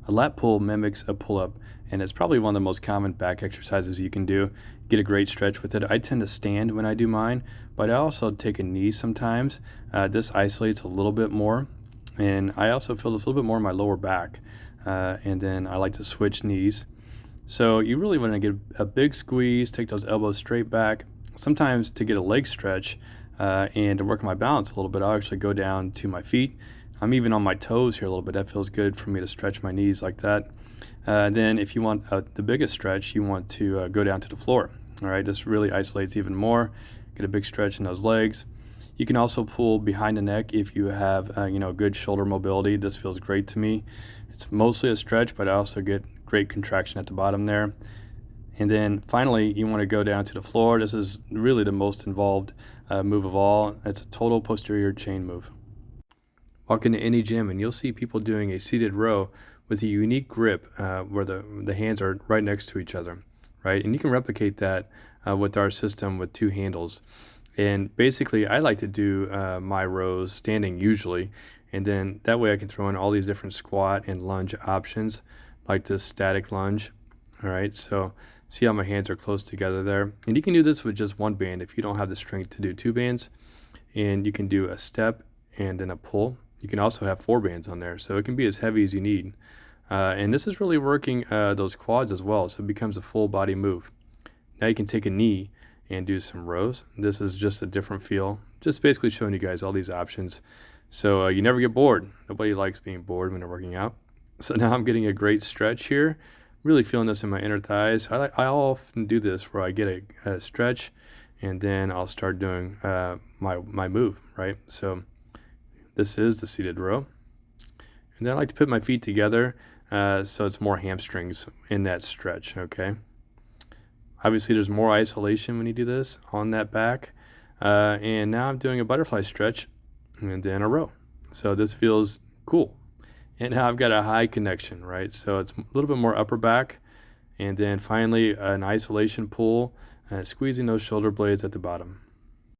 A lat pull mimics a pull-up, and it's probably one of the most common back exercises you can do. Get a great stretch with it. I tend to stand when I do mine, but I also take a knee sometimes. This isolates a little bit more, and I also feel this a little bit more in my lower back. And then I like to switch knees. So you really want to get a big squeeze, take those elbows straight back. Sometimes to get a leg stretch and to work on my balance a little bit, I'll actually go down to my feet. I'm even on my toes here a little bit. That feels good for me to stretch my knees like that. Then if you want the biggest stretch, you want to go down to the floor. All right, this really isolates even more. Get a big stretch in those legs. You can also pull behind the neck if you have good shoulder mobility. This feels great to me. It's mostly a stretch, but I also get great contraction at the bottom there. And then finally, you want to go down to the floor. This is really the most involved move of all. It's a total posterior chain move. Walk into any gym and you'll see people doing a seated row with a unique grip where the hands are right next to each other, right? And you can replicate that with our system with two handles. And basically, I like to do my rows standing usually, and then that way I can throw in all these different squat and lunge options, like this static lunge. All right, so see how my hands are close together there. And you can do this with just one band if you don't have the strength to do two bands. And you can do a step and then a pull. You can also have four bands on there, so it can be as heavy as you need. And this is really working those quads as well, so it becomes a full body move. Now you can take a knee and do some rows. This is just a different feel, just basically showing you guys all these options. So you never get bored. Nobody likes being bored when they're working out. So now I'm getting a great stretch here, really feeling this in my inner thighs. I often do this where I get a stretch and then I'll start doing my move, right? So this is the seated row. And then I like to put my feet together so it's more hamstrings in that stretch, okay? Obviously, there's more isolation when you do this on that back. And now I'm doing a butterfly stretch and then a row. So this feels cool. And now I've got a high connection, right? So it's a little bit more upper back. And then finally, an isolation pull, squeezing those shoulder blades at the bottom.